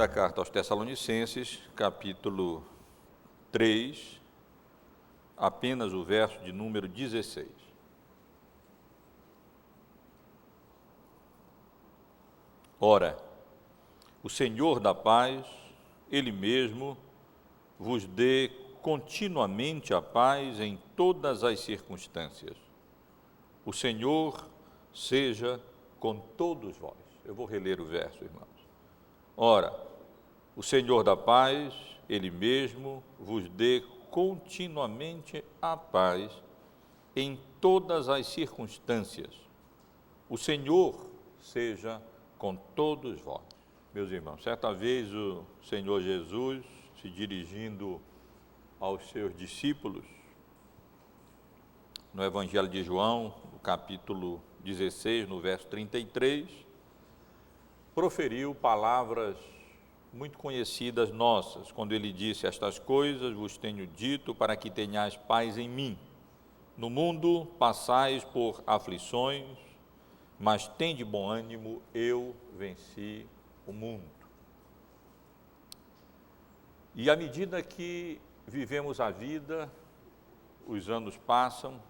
Segunda carta aos Tessalonicenses, capítulo 3, apenas o verso de número 16. Ora, o Senhor da paz, Ele mesmo, vos dê continuamente a paz em todas as circunstâncias. O Senhor seja com todos vós. Eu vou reler o verso, irmãos. Ora, o Senhor da paz, Ele mesmo, vos dê continuamente a paz em todas as circunstâncias. O Senhor seja com todos vós. Meus irmãos, certa vez o Senhor Jesus, se dirigindo aos seus discípulos, no Evangelho de João, no capítulo 16, no verso 33, proferiu palavras muito conhecidas nossas, quando ele disse: estas coisas vos tenho dito para que tenhais paz em mim. No mundo passais por aflições, mas tende bom ânimo, eu venci o mundo. E à medida que vivemos a vida, os anos passam,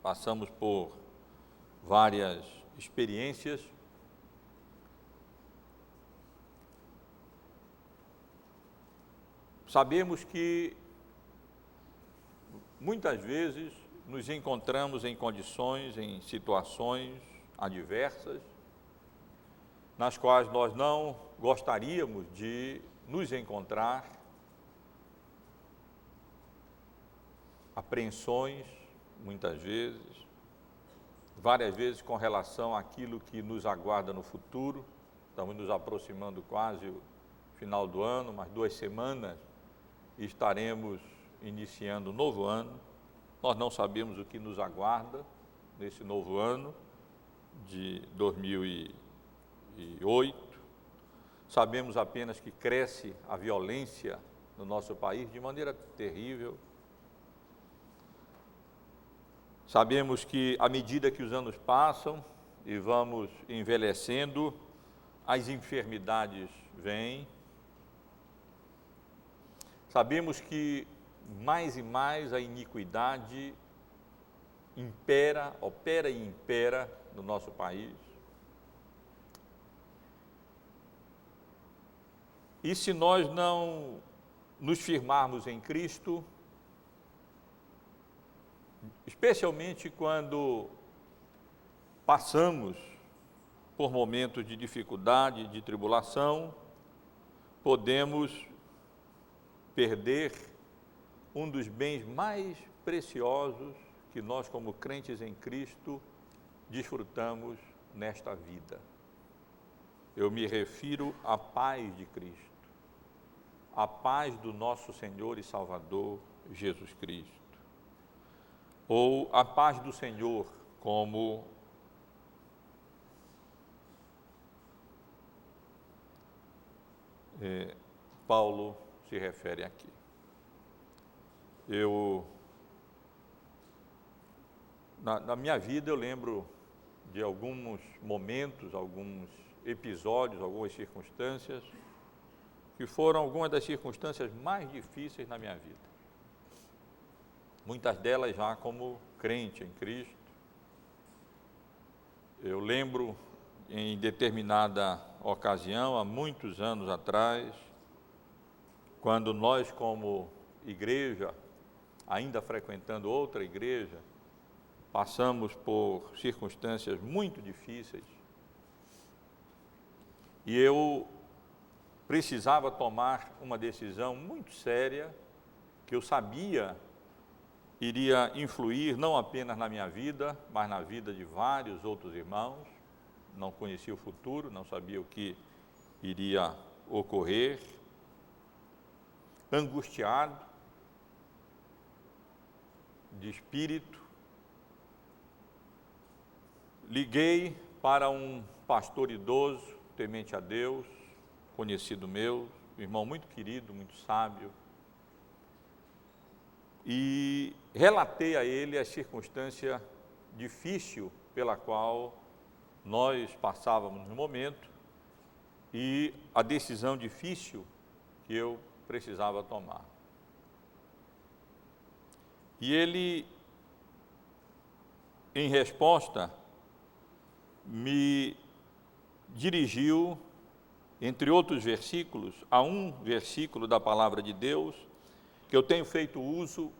passamos por várias experiências, sabemos que muitas vezes nos encontramos em condições, em situações adversas, nas quais nós não gostaríamos de nos encontrar, apreensões, muitas vezes, várias vezes com relação àquilo que nos aguarda no futuro. Estamos nos aproximando quase o final do ano, mais 2 semanas, e estaremos iniciando um novo ano. Nós não sabemos o que nos aguarda nesse novo ano de 2008. Sabemos apenas que cresce a violência no nosso país de maneira terrível. Sabemos que, à medida que os anos passam e vamos envelhecendo, as enfermidades vêm. Sabemos que mais e mais a iniquidade opera e impera no nosso país. E se nós não nos firmarmos em Cristo, especialmente quando passamos por momentos de dificuldade, de tribulação, podemos perder um dos bens mais preciosos que nós, como crentes em Cristo, desfrutamos nesta vida. Eu me refiro à paz de Cristo, à paz do nosso Senhor e Salvador Jesus Cristo, ou a paz do Senhor, como Paulo se refere aqui. Na minha vida, eu lembro de alguns momentos, alguns episódios, algumas circunstâncias, que foram algumas das circunstâncias mais difíceis na minha vida. Muitas delas já como crente em Cristo. Eu lembro em determinada ocasião, há muitos anos atrás, quando nós, como igreja, ainda frequentando outra igreja, passamos por circunstâncias muito difíceis, e eu precisava tomar uma decisão muito séria, que eu sabia iria influir não apenas na minha vida, mas na vida de vários outros irmãos. Não conhecia o futuro, não sabia o que iria ocorrer. Angustiado, de espírito, liguei para um pastor idoso, temente a Deus, conhecido meu, um irmão muito querido, muito sábio, e relatei a ele a circunstância difícil pela qual nós passávamos no momento, e a decisão difícil que eu precisava tomar. E ele, em resposta, me dirigiu, entre outros versículos, a um versículo da palavra de Deus, que eu tenho feito uso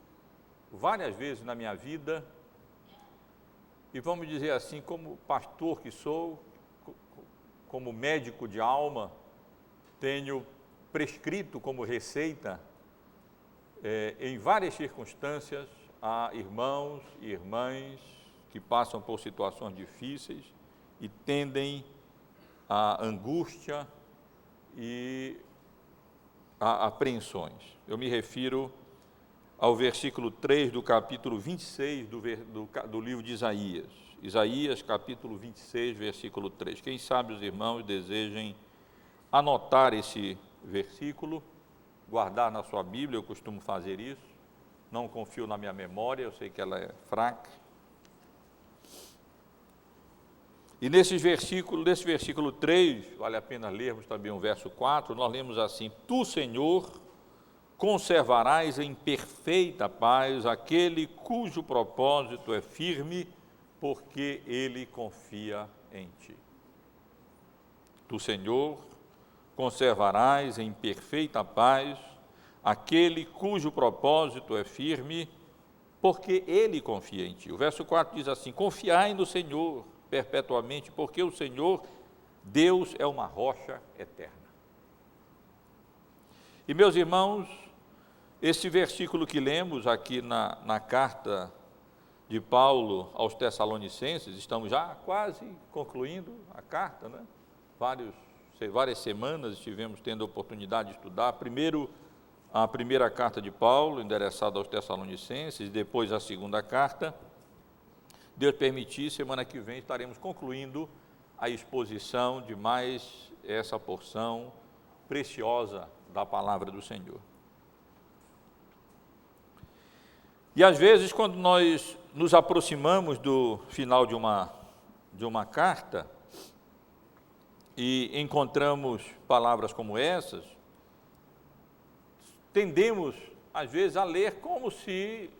várias vezes na minha vida, e vamos dizer assim, como pastor que sou, como médico de alma, tenho prescrito como receita, em várias circunstâncias, a irmãos e irmãs que passam por situações difíceis e tendem à angústia e a apreensões. Eu me refiro ao versículo 3 do capítulo 26 do livro de Isaías. Isaías, capítulo 26, versículo 3. Quem sabe os irmãos desejem anotar esse versículo, guardar na sua Bíblia, eu costumo fazer isso. Não confio na minha memória, eu sei que ela é fraca. E nesse versículo 3, vale a pena lermos também o verso 4, nós lemos assim: Tu, Senhor, conservarás em perfeita paz aquele cujo propósito é firme, porque ele confia em ti. Tu, Senhor, conservarás em perfeita paz aquele cujo propósito é firme, porque ele confia em ti. O verso 4 diz assim: Confiai no Senhor perpetuamente, porque o Senhor, Deus, é uma rocha eterna. E, meus irmãos, esse versículo que lemos aqui na carta de Paulo aos Tessalonicenses, estamos já quase concluindo a carta, né? Várias semanas estivemos tendo a oportunidade de estudar, primeiro a primeira carta de Paulo, endereçada aos Tessalonicenses, depois a segunda carta. Deus permitir, semana que vem estaremos concluindo a exposição de mais essa porção preciosa da palavra do Senhor. E às vezes, quando nós nos aproximamos do final de uma carta e encontramos palavras como essas, tendemos, às vezes, a ler como se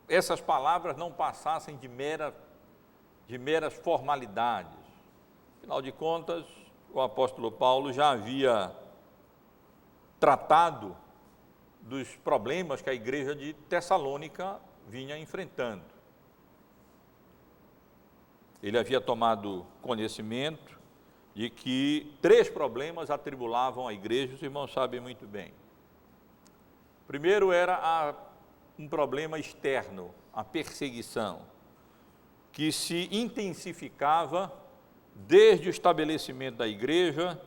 essas palavras não passassem de meras formalidades. Afinal de contas, o apóstolo Paulo já havia tratado dos problemas que a igreja de Tessalônica vinha enfrentando. Ele havia tomado conhecimento de que 3 problemas atribulavam a igreja, os irmãos sabem muito bem. Primeiro era um problema externo, a perseguição, que se intensificava desde o estabelecimento da igreja,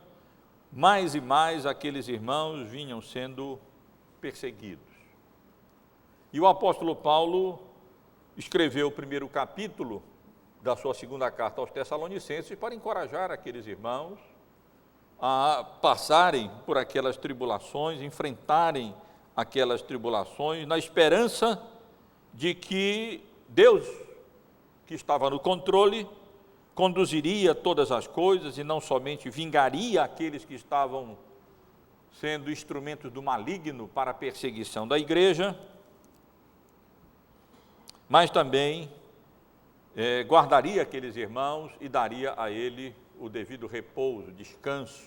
mais e mais aqueles irmãos vinham sendo perseguidos. E o apóstolo Paulo escreveu o primeiro capítulo da sua segunda carta aos Tessalonicenses para encorajar aqueles irmãos a passarem por aquelas tribulações, enfrentarem aquelas tribulações, na esperança de que Deus, que estava no controle, conduziria todas as coisas e não somente vingaria aqueles que estavam sendo instrumentos do maligno para a perseguição da igreja, mas também guardaria aqueles irmãos e daria a ele o devido repouso, descanso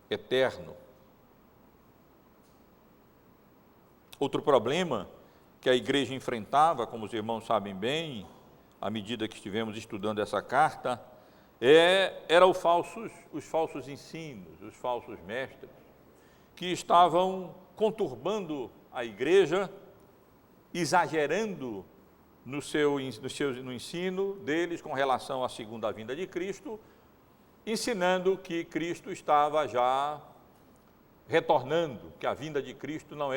eterno. Outro problema que a igreja enfrentava, como os irmãos sabem bem, à medida que estivemos estudando essa carta, eram os falsos ensinos, os falsos mestres, que estavam conturbando a igreja, exagerando no ensino deles com relação à segunda vinda de Cristo, ensinando que Cristo estava já retornando, que a vinda de Cristo não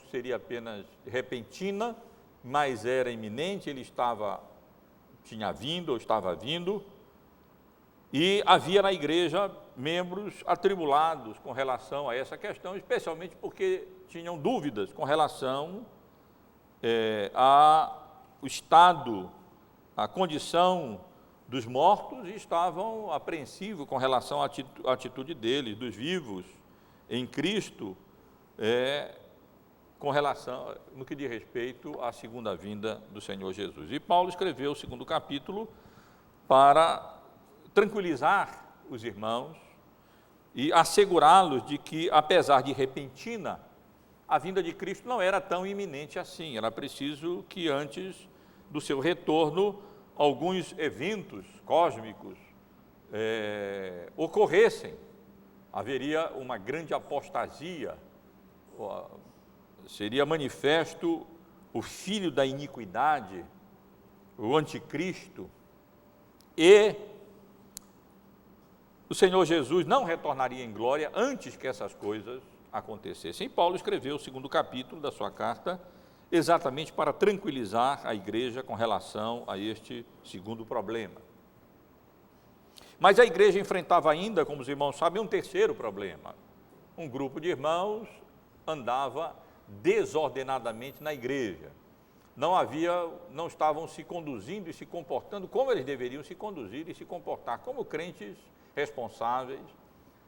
seria apenas repentina, mas era iminente, ele estava vindo, e havia na igreja membros atribulados com relação a essa questão, especialmente porque tinham dúvidas com relação ao estado, a condição dos mortos e estavam apreensivos com relação à atitude deles, dos vivos em Cristo, com relação, no que diz respeito à segunda vinda do Senhor Jesus. E Paulo escreveu o segundo capítulo para tranquilizar os irmãos e assegurá-los de que, apesar de repentina, a vinda de Cristo não era tão iminente assim. Era preciso que antes do seu retorno, alguns eventos cósmicos ocorressem. Haveria uma grande apostasia, seria manifesto o filho da iniquidade, o anticristo, e o Senhor Jesus não retornaria em glória antes que essas coisas acontecessem. E Paulo escreveu o segundo capítulo da sua carta exatamente para tranquilizar a igreja com relação a este segundo problema. Mas a igreja enfrentava ainda, como os irmãos sabem, um terceiro problema. Um grupo de irmãos andava desordenadamente na igreja. Não estavam se conduzindo e se comportando como eles deveriam se conduzir e se comportar, como crentes responsáveis,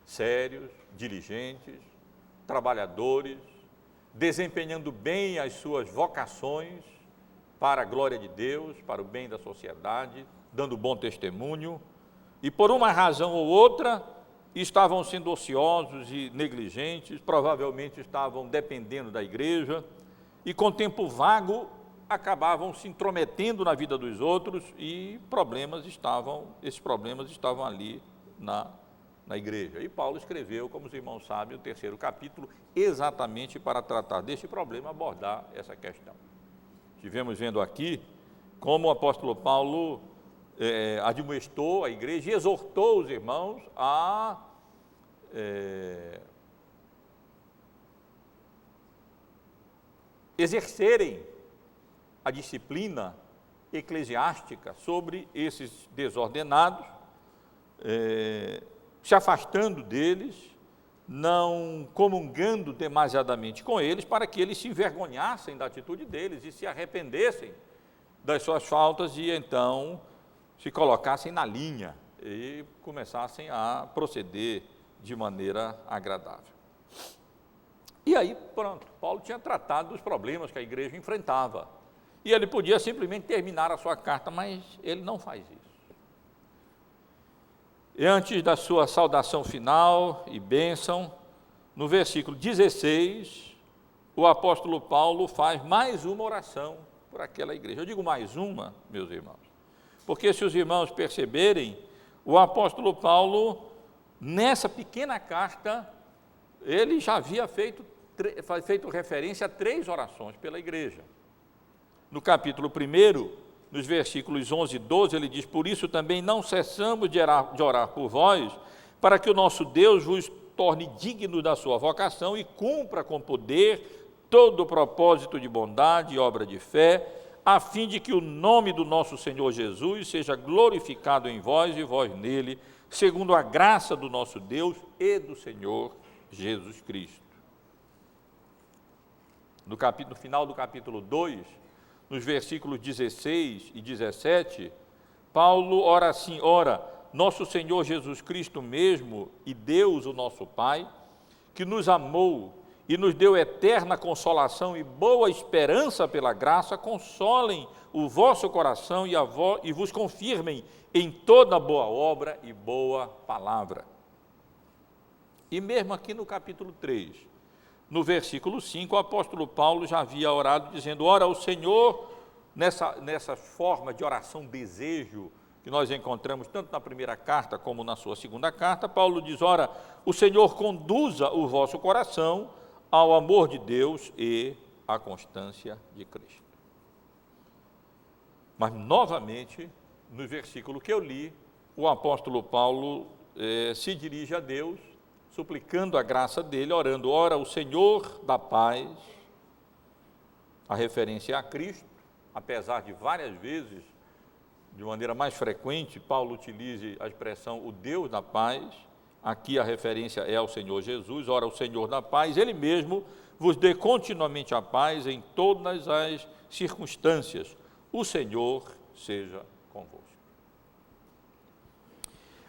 sérios, diligentes, trabalhadores, desempenhando bem as suas vocações para a glória de Deus, para o bem da sociedade, dando bom testemunho, e por uma razão ou outra estavam sendo ociosos e negligentes, provavelmente estavam dependendo da igreja, e com tempo vago acabavam se intrometendo na vida dos outros, e esses problemas estavam ali na igreja. E Paulo escreveu, como os irmãos sabem, o terceiro capítulo, exatamente para tratar deste problema, abordar essa questão. Estivemos vendo aqui como o apóstolo Paulo admoestou a igreja e exortou os irmãos a exercerem a disciplina eclesiástica sobre esses desordenados, se afastando deles, não comungando demasiadamente com eles, para que eles se envergonhassem da atitude deles e se arrependessem das suas faltas e então se colocassem na linha e começassem a proceder de maneira agradável. E aí, pronto, Paulo tinha tratado dos problemas que a igreja enfrentava. E ele podia simplesmente terminar a sua carta, mas ele não faz isso. E antes da sua saudação final e bênção, no versículo 16, o apóstolo Paulo faz mais uma oração por aquela igreja. Eu digo mais uma, meus irmãos, porque se os irmãos perceberem, o apóstolo Paulo, nessa pequena carta, ele já havia feito referência a 3 orações pela igreja. No capítulo 1, nos versículos 11 e 12, ele diz: por isso também não cessamos de orar por vós, para que o nosso Deus vos torne digno da sua vocação e cumpra com poder todo o propósito de bondade e obra de fé, a fim de que o nome do nosso Senhor Jesus seja glorificado em vós e vós nele, segundo a graça do nosso Deus e do Senhor Jesus Cristo. No final do capítulo 2, nos versículos 16 e 17, Paulo ora assim: ora, nosso Senhor Jesus Cristo mesmo e Deus, o nosso Pai, que nos amou e nos deu eterna consolação e boa esperança pela graça, consolem o vosso coração e vos confirmem em toda boa obra e boa palavra. E mesmo aqui no capítulo 3, no versículo 5, o apóstolo Paulo já havia orado dizendo: ora, o Senhor, nessa forma de oração desejo, que nós encontramos tanto na primeira carta como na sua segunda carta, Paulo diz: ora, o Senhor conduza o vosso coração ao amor de Deus e à constância de Cristo. Mas, novamente, no versículo que eu li, o apóstolo Paulo se dirige a Deus, suplicando a graça dele, orando: ora, o Senhor da paz, a referência é a Cristo, apesar de várias vezes, de maneira mais frequente, Paulo utilize a expressão o Deus da paz, aqui a referência é ao Senhor Jesus. Ora, o Senhor da paz, Ele mesmo vos dê continuamente a paz em todas as circunstâncias. O Senhor seja convosco.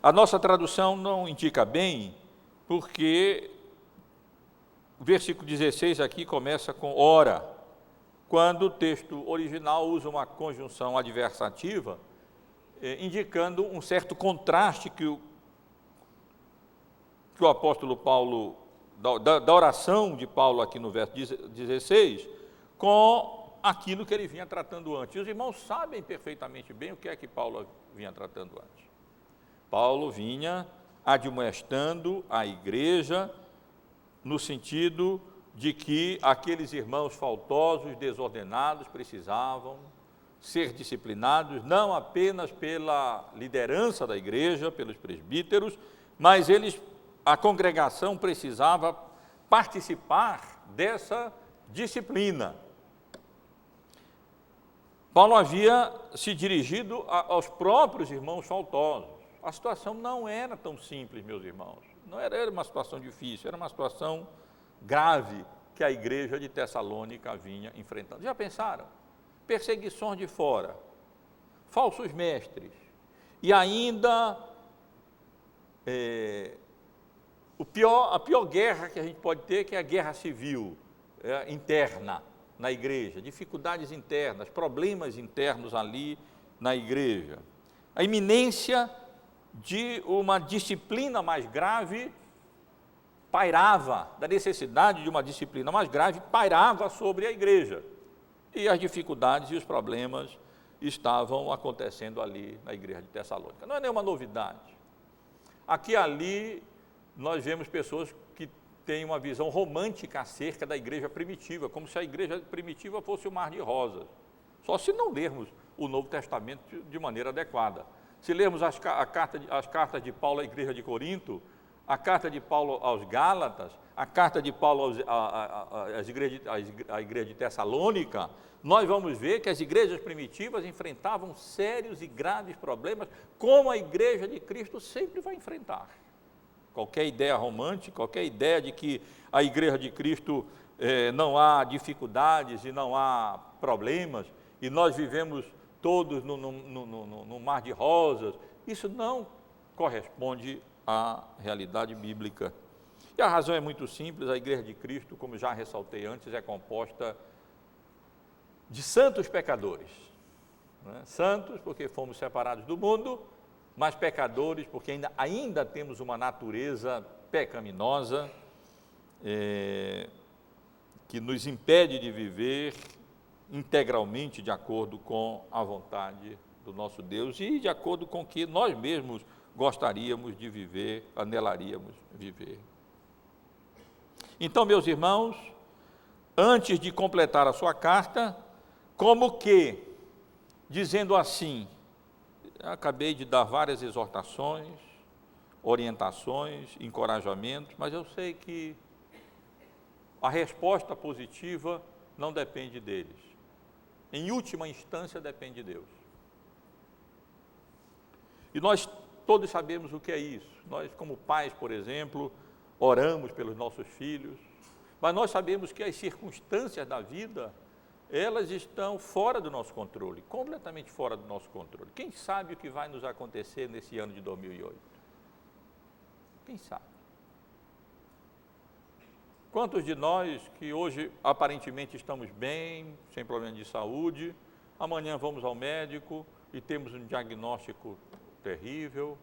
A nossa tradução não indica bem, porque o versículo 16 aqui começa com ora, quando o texto original usa uma conjunção adversativa, indicando um certo contraste que o apóstolo Paulo, da oração de Paulo aqui no verso 16, com aquilo que ele vinha tratando antes. E os irmãos sabem perfeitamente bem o que é que Paulo vinha tratando antes. Paulo vinha admoestando a igreja no sentido de que aqueles irmãos faltosos, desordenados, precisavam ser disciplinados, não apenas pela liderança da igreja, pelos presbíteros, mas a congregação precisava participar dessa disciplina. Paulo havia se dirigido aos próprios irmãos faltosos. A situação não era tão simples, meus irmãos. Não era uma situação difícil, era uma situação grave que a igreja de Tessalônica vinha enfrentando. Já pensaram? Perseguições de fora, falsos mestres, e ainda a pior guerra que a gente pode ter, que é a guerra civil interna na igreja, dificuldades internas, problemas internos ali na igreja. A iminência de uma disciplina mais grave pairava, da necessidade de uma disciplina mais grave pairava sobre a igreja. E as dificuldades e os problemas estavam acontecendo ali na igreja de Tessalônica. Não é nenhuma novidade. Aqui e ali nós vemos pessoas que têm uma visão romântica acerca da igreja primitiva, como se a igreja primitiva fosse um mar de rosas. Só se não lermos o Novo Testamento de maneira adequada. Se lermos as cartas de Paulo à igreja de Corinto, a carta de Paulo aos Gálatas, a carta de Paulo à igreja de Tessalônica, nós vamos ver que as igrejas primitivas enfrentavam sérios e graves problemas, como a igreja de Cristo sempre vai enfrentar. Qualquer ideia romântica, qualquer ideia de que a igreja de Cristo não há dificuldades e não há problemas, e nós vivemos todos no mar de rosas, isso não corresponde à realidade bíblica. E a razão é muito simples, a igreja de Cristo, como já ressaltei antes, é composta de santos pecadores. Né? Santos porque fomos separados do mundo, mas pecadores porque ainda temos uma natureza pecaminosa que nos impede de viver integralmente de acordo com a vontade do nosso Deus e de acordo com o que nós mesmos gostaríamos de viver, anelaríamos viver. Então, meus irmãos, antes de completar a sua carta, como que, dizendo assim, acabei de dar várias exortações, orientações, encorajamentos, mas eu sei que a resposta positiva não depende deles. Em última instância, depende de Deus. E nós todos sabemos o que é isso. Nós, como pais, por exemplo, oramos pelos nossos filhos, mas nós sabemos que as circunstâncias da vida, elas estão fora do nosso controle, completamente fora do nosso controle. Quem sabe o que vai nos acontecer nesse ano de 2008? Quem sabe? Quantos de nós que hoje aparentemente estamos bem, sem problema de saúde, amanhã vamos ao médico e temos um diagnóstico terrível,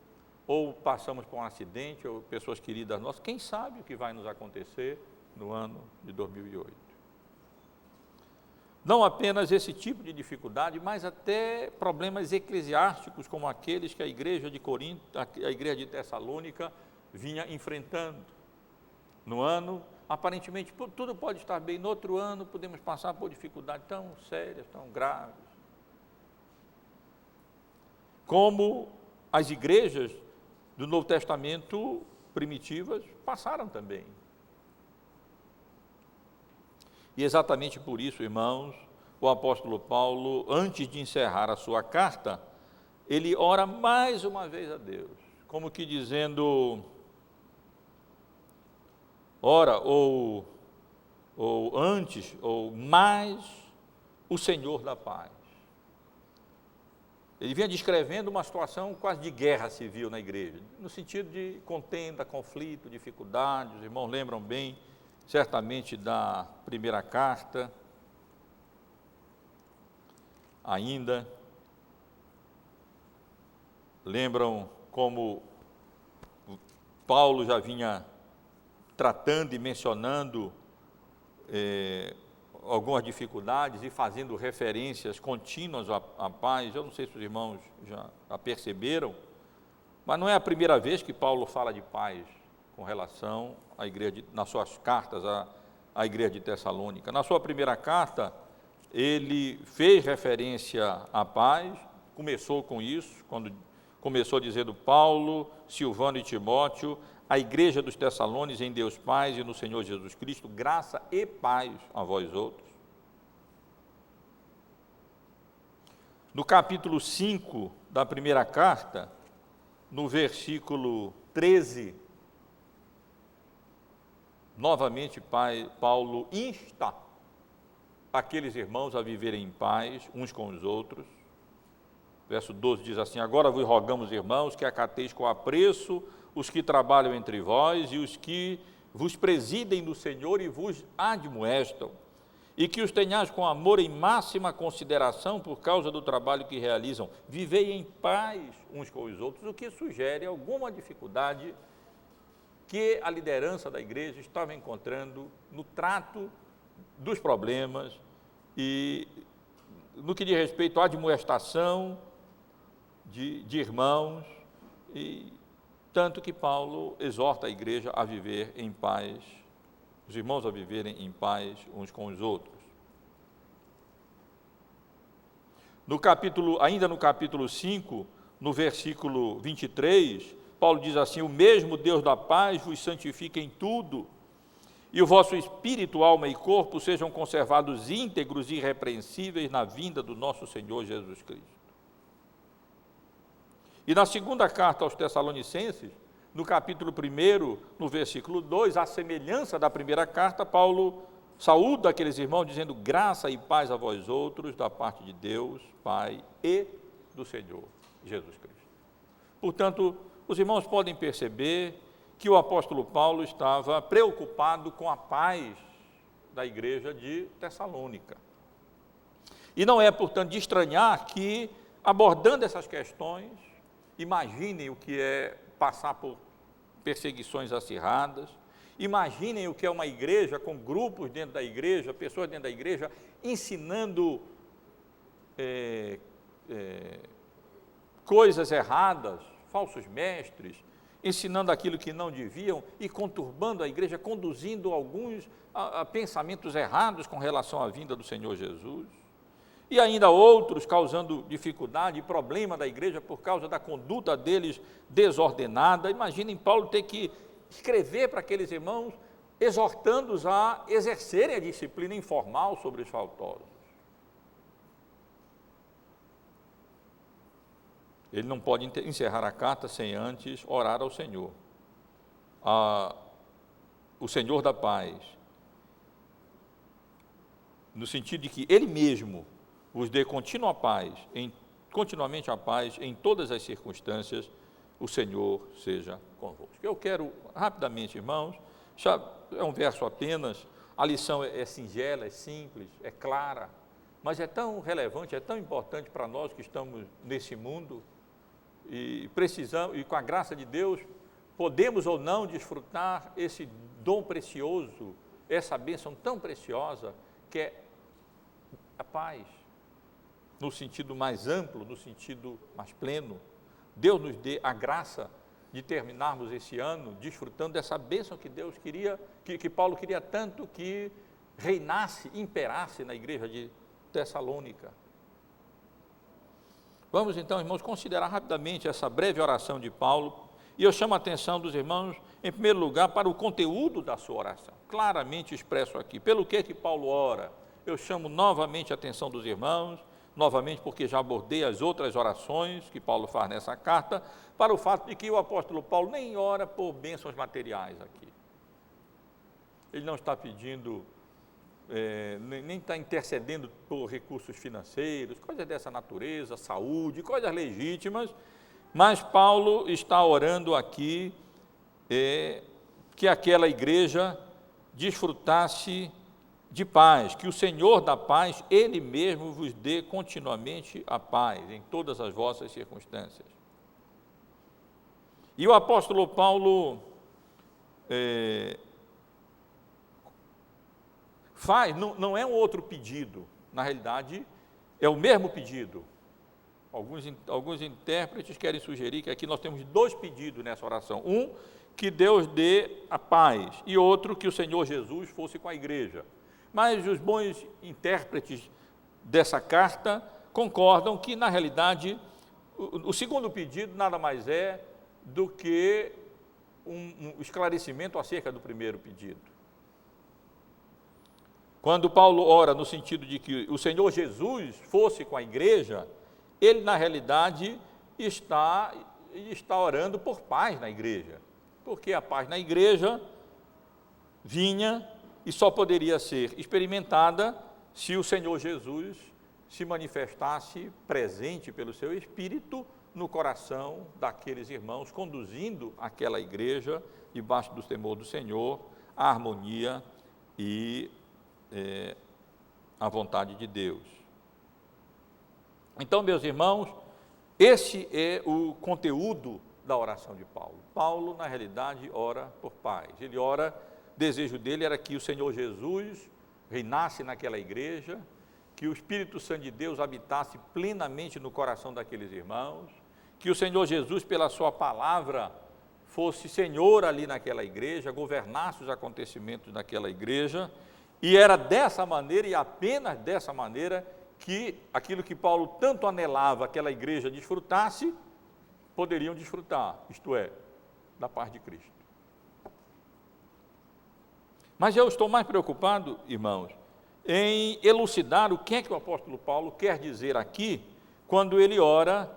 ou passamos por um acidente, ou pessoas queridas nossas, quem sabe o que vai nos acontecer no ano de 2008? Não apenas esse tipo de dificuldade, mas até problemas eclesiásticos como aqueles que a igreja de Corinto, a igreja de Tessalônica vinha enfrentando. No ano, aparentemente, tudo pode estar bem, no outro ano podemos passar por dificuldades tão sérias, tão graves. Como as igrejas do Novo Testamento primitivas passaram também. E exatamente por isso, irmãos, o apóstolo Paulo, antes de encerrar a sua carta, ele ora mais uma vez a Deus, como que dizendo, ora, ou antes, ou mais, o Senhor da paz. Ele vinha descrevendo uma situação quase de guerra civil na igreja, no sentido de contenda, conflito, dificuldades. Os irmãos lembram bem, certamente, da primeira carta, ainda. Lembram como Paulo já vinha tratando e mencionando algumas dificuldades e fazendo referências contínuas à paz. Eu não sei se os irmãos já a perceberam, mas não é a primeira vez que Paulo fala de paz com relação à igreja, nas suas cartas à igreja de Tessalônica. Na sua primeira carta, ele fez referência à paz, começou com isso, quando começou dizendo: Paulo, Silvano e Timóteo, a igreja dos Tessalonicenses em Deus Pai e no Senhor Jesus Cristo, graça e paz a vós outros. No capítulo 5 da primeira carta, no versículo 13, novamente Paulo insta aqueles irmãos a viverem em paz uns com os outros. Verso 12 diz assim: agora vos rogamos, irmãos, que acateis com apreço os que trabalham entre vós e os que vos presidem no Senhor e vos admoestam, e que os tenhais com amor em máxima consideração por causa do trabalho que realizam. Vivei em paz uns com os outros, o que sugere alguma dificuldade que a liderança da igreja estava encontrando no trato dos problemas e no que diz respeito à admoestação de irmãos, e tanto que Paulo exorta a igreja a viver em paz, os irmãos a viverem em paz uns com os outros. Ainda no capítulo 5, no versículo 23, Paulo diz assim: o mesmo Deus da paz vos santifique em tudo, e o vosso espírito, alma e corpo sejam conservados íntegros e irrepreensíveis na vinda do nosso Senhor Jesus Cristo. E na segunda carta aos Tessalonicenses, no capítulo 1, no versículo 2, à semelhança da primeira carta, Paulo saúda aqueles irmãos dizendo: graça e paz a vós outros, da parte de Deus, Pai e do Senhor Jesus Cristo. Portanto, os irmãos podem perceber que o apóstolo Paulo estava preocupado com a paz da igreja de Tessalônica. E não é, portanto, de estranhar que, abordando essas questões, imaginem o que é passar por perseguições acirradas, imaginem o que é uma igreja com grupos dentro da igreja, pessoas dentro da igreja, ensinando coisas erradas, falsos mestres, ensinando aquilo que não deviam e conturbando a igreja, conduzindo alguns a pensamentos errados com relação à vinda do Senhor Jesus. E ainda outros causando dificuldade e problema da igreja por causa da conduta deles desordenada. Imaginem Paulo ter que escrever para aqueles irmãos, exortando-os a exercerem a disciplina informal sobre os faltosos. Ele não pode encerrar a carta sem antes orar ao Senhor, o Senhor da paz, no sentido de que Ele mesmo vos dê continuamente a paz em todas as circunstâncias, o Senhor seja convosco. Eu quero, rapidamente, irmãos, é um verso apenas, a lição é singela, é simples, é clara, mas é tão relevante, é tão importante para nós que estamos nesse mundo, e precisamos, e com a graça de Deus, podemos ou não desfrutar esse dom precioso, essa bênção tão preciosa, que é a paz, no sentido mais amplo, no sentido mais pleno. Deus nos dê a graça de terminarmos esse ano desfrutando dessa bênção que Deus queria, que Paulo queria tanto que reinasse, imperasse na igreja de Tessalônica. Vamos então, irmãos, considerar rapidamente essa breve oração de Paulo, e eu chamo a atenção dos irmãos, em primeiro lugar, para o conteúdo da sua oração, claramente expresso aqui. Pelo que Paulo ora? Eu chamo novamente a atenção dos irmãos, novamente porque já abordei as outras orações que Paulo faz nessa carta, para o fato de que o apóstolo Paulo nem ora por bênçãos materiais aqui. Ele não está pedindo nem está intercedendo por recursos financeiros, coisas dessa natureza, saúde, coisas legítimas, mas Paulo está orando aqui que aquela igreja desfrutasse de paz, que o Senhor da paz, Ele mesmo vos dê continuamente a paz em todas as vossas circunstâncias. E o apóstolo Paulo não é um outro pedido, na realidade é o mesmo pedido. Alguns intérpretes querem sugerir que aqui nós temos dois pedidos nessa oração. Um, que Deus dê a paz, e outro, que o Senhor Jesus fosse com a igreja. Mas os bons intérpretes dessa carta concordam que, na realidade, o segundo pedido nada mais é do que um esclarecimento acerca do primeiro pedido. Quando Paulo ora no sentido de que o Senhor Jesus fosse com a igreja, ele, na realidade, está orando por paz na igreja, porque a paz na igreja vinha e só poderia ser experimentada se o Senhor Jesus se manifestasse presente pelo seu Espírito no coração daqueles irmãos, conduzindo aquela igreja, debaixo do temor do Senhor, a harmonia e a vontade de Deus. Então, meus irmãos, esse é o conteúdo da oração de Paulo. Paulo, na realidade, ora por paz. Ele ora, o desejo dele era que o Senhor Jesus reinasse naquela igreja, que o Espírito Santo de Deus habitasse plenamente no coração daqueles irmãos, que o Senhor Jesus, pela sua palavra, fosse Senhor ali naquela igreja, governasse os acontecimentos daquela igreja, e era dessa maneira, e apenas dessa maneira, que aquilo que Paulo tanto anelava aquela igreja desfrutasse, poderiam desfrutar, isto é, da paz de Cristo. Mas eu estou mais preocupado, irmãos, em elucidar o que é que o apóstolo Paulo quer dizer aqui, quando ele ora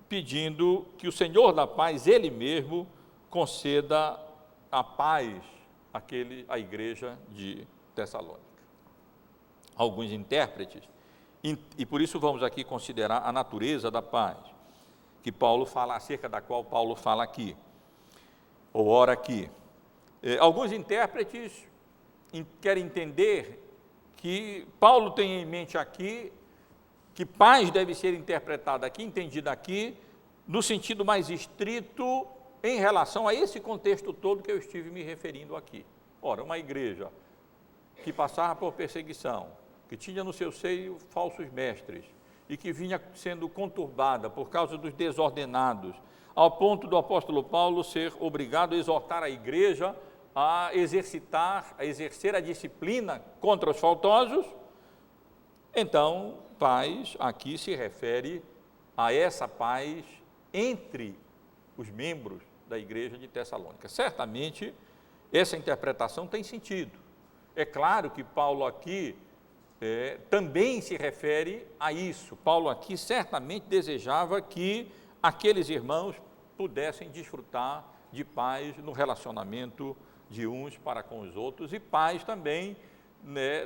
pedindo que o Senhor da paz, Ele mesmo, conceda a paz à igreja de Tessalônica. Alguns intérpretes, e por isso vamos aqui considerar a natureza da paz, que Paulo fala, acerca da qual Paulo fala aqui, ou ora aqui. Alguns intérpretes querem entender que Paulo tem em mente aqui que paz deve ser interpretada aqui, entendida aqui, no sentido mais estrito em relação a esse contexto todo que eu estive me referindo aqui. Ora, uma igreja que passava por perseguição, que tinha no seu seio falsos mestres e que vinha sendo conturbada por causa dos desordenados, ao ponto do apóstolo Paulo ser obrigado a exortar a igreja a exercer a disciplina contra os faltosos. Então, paz aqui se refere a essa paz entre os membros da igreja de Tessalônica. Certamente, essa interpretação tem sentido. É claro que Paulo aqui também se refere a isso. Paulo aqui certamente desejava que aqueles irmãos pudessem desfrutar de paz no relacionamento de uns para com os outros e paz também,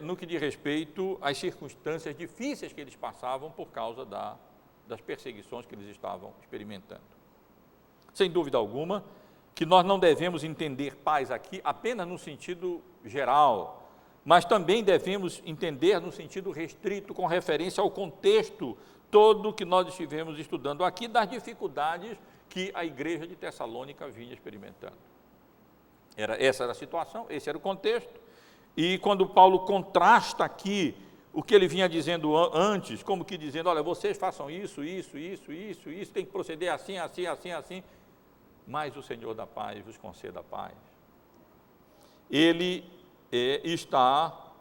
no que diz respeito às circunstâncias difíceis que eles passavam por causa das perseguições que eles estavam experimentando. Sem dúvida alguma que nós não devemos entender paz aqui apenas no sentido geral, mas também devemos entender no sentido restrito, com referência ao contexto todo que nós estivemos estudando aqui, das dificuldades que a igreja de Tessalônica vinha experimentando. Essa era a situação, esse era o contexto. E quando Paulo contrasta aqui o que ele vinha dizendo antes, como que dizendo, olha, vocês façam isso, tem que proceder assim, mas o Senhor da paz vos conceda a paz. Ele está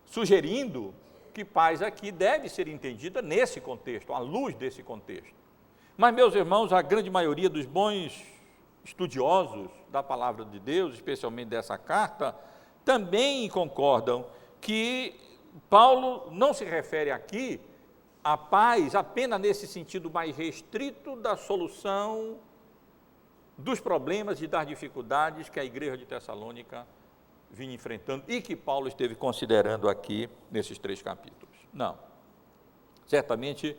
sugerindo que paz aqui deve ser entendida nesse contexto, à luz desse contexto. Mas, meus irmãos, a grande maioria dos bons estudiosos da palavra de Deus, especialmente dessa carta, também concordam que Paulo não se refere aqui à paz apenas nesse sentido mais restrito da solução dos problemas e das dificuldades que a igreja de Tessalônica vinha enfrentando e que Paulo esteve considerando aqui nesses 3 capítulos. Não. Certamente,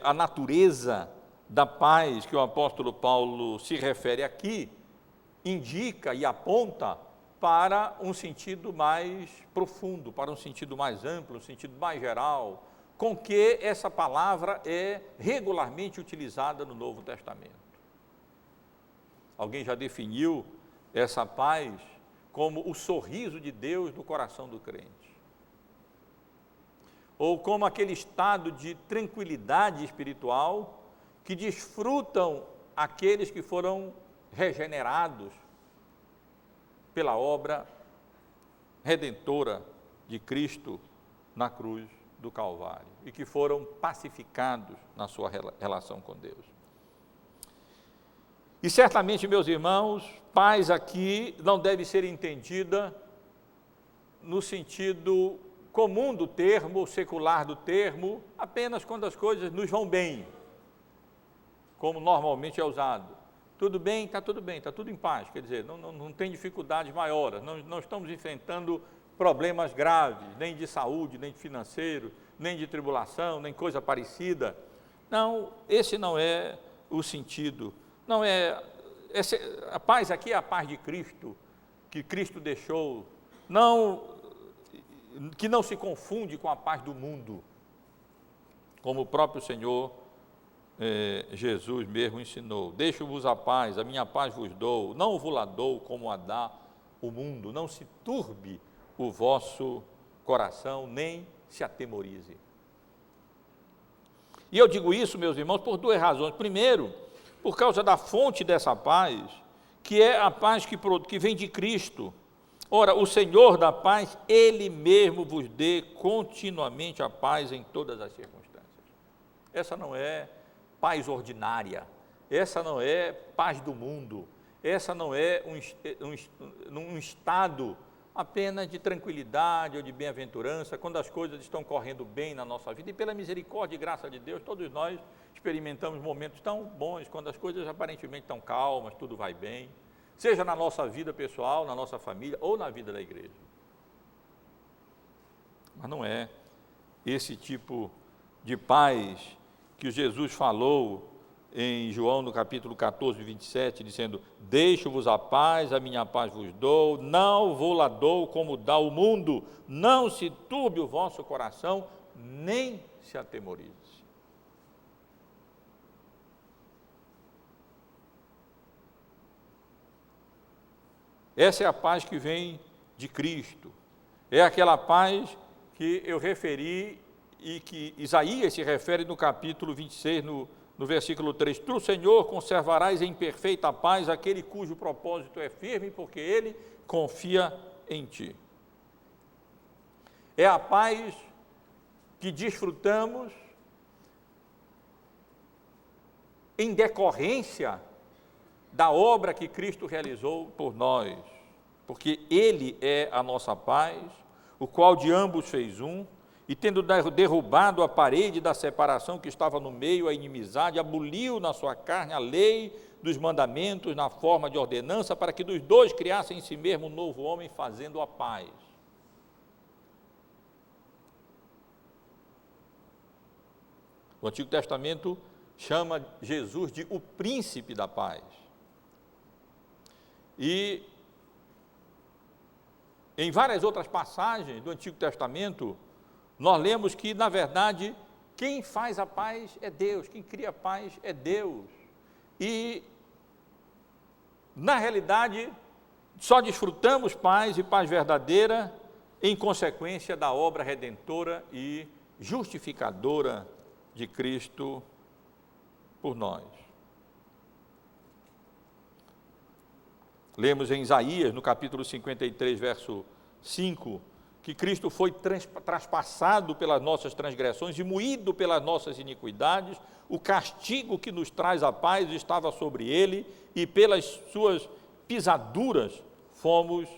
a natureza da paz que o apóstolo Paulo se refere aqui indica e aponta para um sentido mais profundo, para um sentido mais amplo, um sentido mais geral, com que essa palavra é regularmente utilizada no Novo Testamento. Alguém já definiu essa paz como o sorriso de Deus no coração do crente, ou como aquele estado de tranquilidade espiritual que desfrutam aqueles que foram regenerados pela obra redentora de Cristo na cruz do Calvário e que foram pacificados na sua relação com Deus. E certamente, meus irmãos, paz aqui não deve ser entendida no sentido comum do termo, secular do termo, apenas quando as coisas nos vão bem, como normalmente é usado. Tudo bem, está tudo em paz, quer dizer, não tem dificuldades maiores, não estamos enfrentando problemas graves, nem de saúde, nem de financeiro, nem de tribulação, nem coisa parecida. Não, esse não é o sentido, não é, a paz aqui é a paz de Cristo, que Cristo deixou, que não se confunde com a paz do mundo, como o próprio Senhor Jesus mesmo ensinou. Deixo-vos a paz, a minha paz vos dou, não vos la dou como a dá o mundo, não se turbe o vosso coração, nem se atemorize. E eu digo isso, meus irmãos, por 2 razões. Primeiro, por causa da fonte dessa paz, que é a paz que vem de Cristo. Ora, o Senhor da paz, Ele mesmo vos dê continuamente a paz em todas as circunstâncias. Essa não é paz ordinária, essa não é paz do mundo, essa não é um estado apenas de tranquilidade ou de bem-aventurança, quando as coisas estão correndo bem na nossa vida, e pela misericórdia e graça de Deus, todos nós experimentamos momentos tão bons, quando as coisas aparentemente estão calmas, tudo vai bem, seja na nossa vida pessoal, na nossa família, ou na vida da igreja. Mas não é esse tipo de paz que Jesus falou em João, no capítulo 14, 27, dizendo: deixo-vos a paz, a minha paz vos dou, não vou lá dou como dá o mundo, não se turbe o vosso coração, nem se atemorize. Essa é a paz que vem de Cristo, é aquela paz que eu referi e que Isaías se refere no capítulo 26, no versículo 3, tu, Senhor, conservarás em perfeita paz aquele cujo propósito é firme, porque ele confia em ti. É a paz que desfrutamos em decorrência da obra que Cristo realizou por nós, porque Ele é a nossa paz, o qual de ambos fez um, e tendo derrubado a parede da separação que estava no meio, a inimizade, aboliu na sua carne a lei dos mandamentos na forma de ordenança, para que dos dois criassem em si mesmo um novo homem, fazendo a paz. O Antigo Testamento chama Jesus de o príncipe da paz. E em várias outras passagens do Antigo Testamento, nós lemos que, na verdade, quem faz a paz é Deus, quem cria a paz é Deus. E, na realidade, só desfrutamos paz e paz verdadeira em consequência da obra redentora e justificadora de Cristo por nós. Lemos em Isaías, no capítulo 53, verso 5, que Cristo foi traspassado pelas nossas transgressões e moído pelas nossas iniquidades, o castigo que nos traz a paz estava sobre ele, e pelas suas pisaduras fomos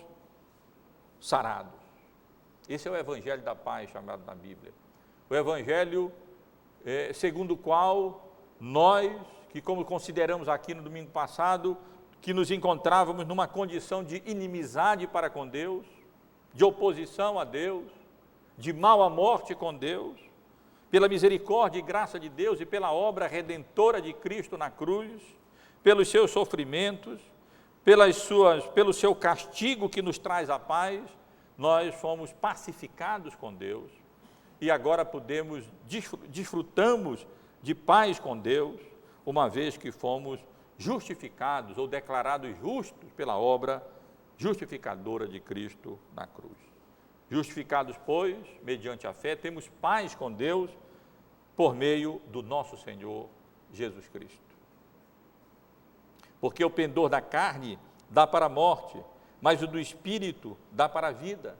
sarados. Esse é o evangelho da paz chamado na Bíblia. O evangelho segundo o qual nós, que como consideramos aqui no domingo passado, que nos encontrávamos numa condição de inimizade para com Deus, de oposição a Deus, de mal à morte com Deus, pela misericórdia e graça de Deus e pela obra redentora de Cristo na cruz, pelos seus sofrimentos, pelo seu castigo que nos traz a paz, nós fomos pacificados com Deus e agora desfrutamos de paz com Deus, uma vez que fomos justificados ou declarados justos pela obra justificadora de Cristo na cruz. Justificados, pois, mediante a fé, temos paz com Deus por meio do nosso Senhor Jesus Cristo. Porque o pendor da carne dá para a morte, mas o do Espírito dá para a vida.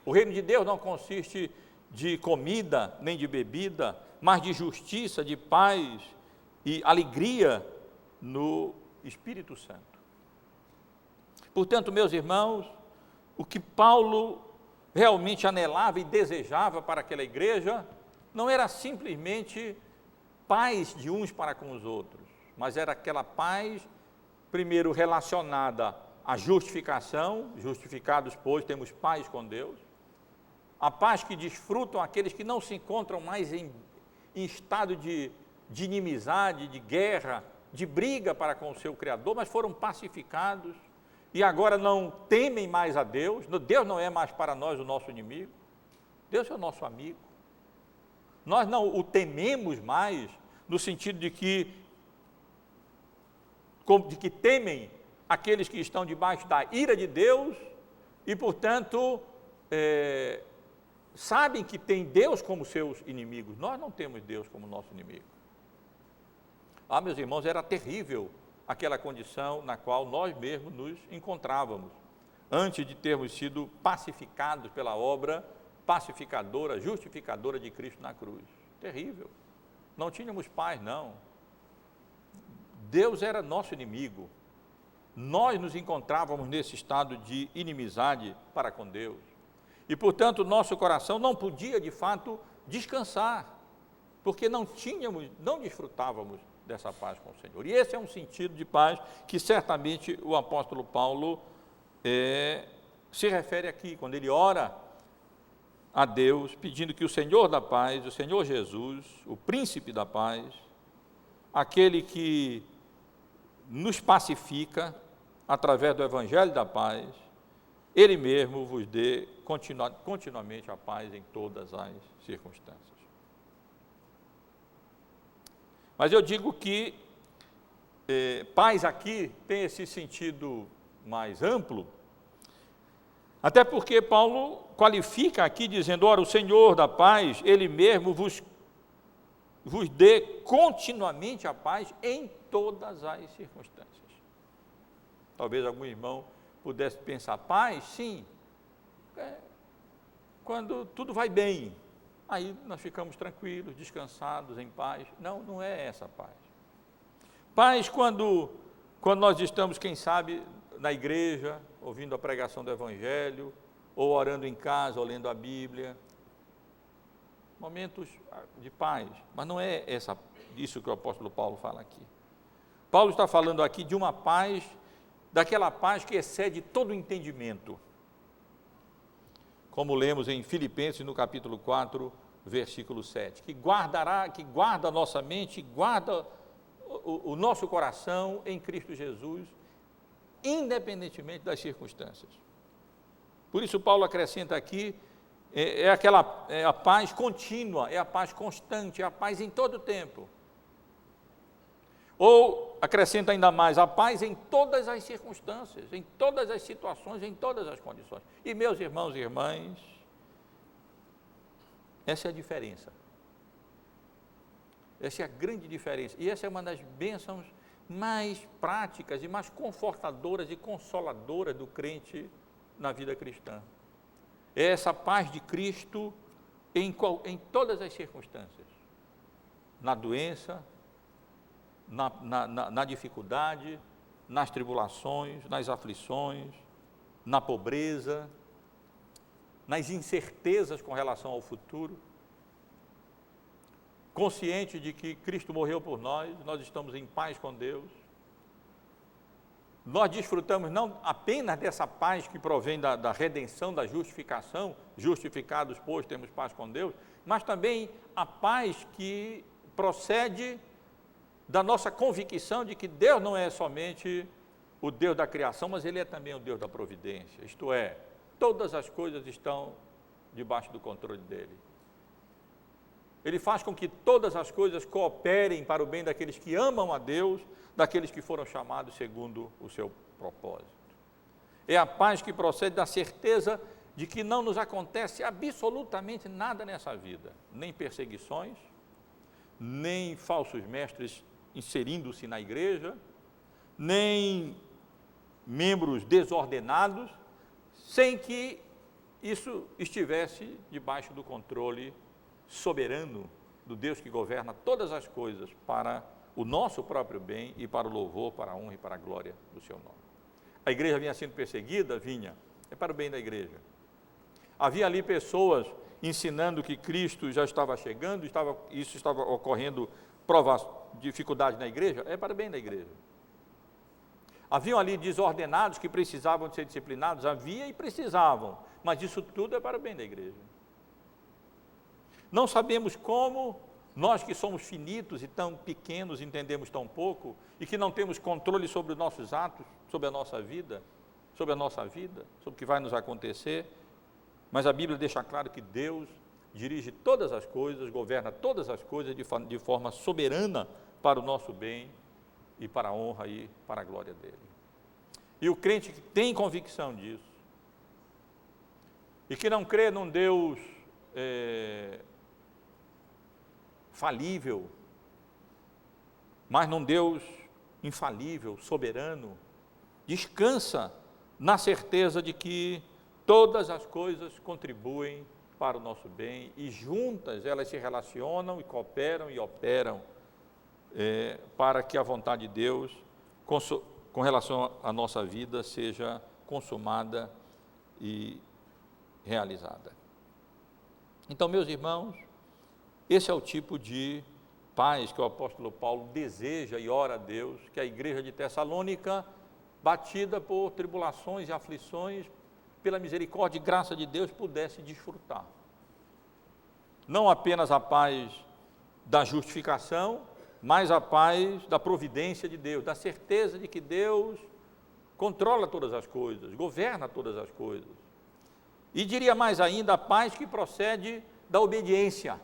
O reino de Deus não consiste de comida nem de bebida, mas de justiça, de paz e alegria no Espírito Santo. Portanto, meus irmãos, o que Paulo realmente anelava e desejava para aquela igreja não era simplesmente paz de uns para com os outros, mas era aquela paz, primeiro relacionada à justificação, justificados, pois, temos paz com Deus, a paz que desfrutam aqueles que não se encontram mais em estado de inimizade, de guerra, de briga para com o seu Criador, mas foram pacificados e agora não temem mais a Deus. Deus não é mais para nós o nosso inimigo, Deus é o nosso amigo. Nós não o tememos mais no sentido de que temem aqueles que estão debaixo da ira de Deus e, portanto, sabem que tem Deus como seus inimigos. Nós não temos Deus como nosso inimigo. Meus irmãos, era terrível aquela condição na qual nós mesmos nos encontrávamos, antes de termos sido pacificados pela obra pacificadora, justificadora de Cristo na cruz. Terrível. Não tínhamos paz, não. Deus era nosso inimigo. Nós nos encontrávamos nesse estado de inimizade para com Deus. E, portanto, nosso coração não podia, de fato, descansar, porque não desfrutávamos dessa paz com o Senhor. E esse é um sentido de paz que certamente o apóstolo Paulo se refere aqui, quando ele ora a Deus, pedindo que o Senhor da paz, o Senhor Jesus, o príncipe da paz, aquele que nos pacifica através do evangelho da paz, ele mesmo vos dê continuamente a paz em todas as circunstâncias. Mas eu digo que paz aqui tem esse sentido mais amplo, até porque Paulo qualifica aqui dizendo, ora, o Senhor da paz, ele mesmo vos dê continuamente a paz em todas as circunstâncias. Talvez algum irmão pudesse pensar, paz, sim, quando tudo vai bem, aí nós ficamos tranquilos, descansados, em paz. Não, não é essa paz. Paz quando nós estamos, quem sabe, na igreja, ouvindo a pregação do Evangelho, ou orando em casa, ou lendo a Bíblia. Momentos de paz, mas não é isso que o apóstolo Paulo fala aqui. Paulo está falando aqui de uma paz, daquela paz que excede todo o entendimento. Como lemos em Filipenses, no capítulo 4, versículo 7, que guarda a nossa mente, guarda o nosso coração em Cristo Jesus, independentemente das circunstâncias. Por isso Paulo acrescenta aqui, é a paz contínua, é a paz constante, é a paz em todo o tempo. Ou acrescenta ainda mais, a paz em todas as circunstâncias, em todas as situações, em todas as condições. E meus irmãos e irmãs, essa é a diferença. Essa é a grande diferença. E essa é uma das bênçãos mais práticas e mais confortadoras e consoladoras do crente na vida cristã. É essa paz de Cristo em todas as circunstâncias. Na doença, na dificuldade, nas tribulações, nas aflições, na pobreza, nas incertezas com relação ao futuro. Consciente de que Cristo morreu por nós estamos em paz com Deus. nós desfrutamos não apenas dessa paz que provém da redenção, da justificação, justificados, pois temos paz com Deus, mas também a paz que procede da nossa convicção de que Deus não é somente o Deus da criação, mas Ele é também o Deus da providência, isto é, todas as coisas estão debaixo do controle dEle. Ele faz com que todas as coisas cooperem para o bem daqueles que amam a Deus, daqueles que foram chamados segundo o seu propósito. É a paz que procede da certeza de que não nos acontece absolutamente nada nessa vida, nem perseguições, nem falsos mestres inserindo-se na igreja, nem membros desordenados, sem que isso estivesse debaixo do controle soberano do Deus que governa todas as coisas para o nosso próprio bem e para o louvor, para a honra e para a glória do seu nome. A igreja vinha sendo perseguida? Vinha. É para o bem da igreja. Havia ali pessoas ensinando que Cristo já estava chegando, isso estava ocorrendo, dificuldades na igreja? É para o bem da igreja. Haviam ali desordenados que precisavam de ser disciplinados? Havia e precisavam, mas isso tudo é para o bem da igreja. Não sabemos como nós que somos finitos e tão pequenos, entendemos tão pouco, e que não temos controle sobre os nossos atos, sobre a nossa vida, sobre o que vai nos acontecer, mas a Bíblia deixa claro que Deus dirige todas as coisas, governa todas as coisas de forma soberana para o nosso bem e para a honra e para a glória dele. E o crente que tem convicção disso, e que não crê num Deus falível, mas num Deus infalível, soberano, descansa na certeza de que todas as coisas contribuem para o nosso bem e juntas elas se relacionam e cooperam e operam para que a vontade de Deus com relação à nossa vida seja consumada e realizada. Então, meus irmãos, esse é o tipo de paz que o apóstolo Paulo deseja e ora a Deus, que a igreja de Tessalônica, batida por tribulações e aflições, pela misericórdia e graça de Deus, pudesse desfrutar. Não apenas a paz da justificação, mas a paz da providência de Deus, da certeza de que Deus controla todas as coisas, governa todas as coisas. E diria mais ainda, a paz que procede da obediência,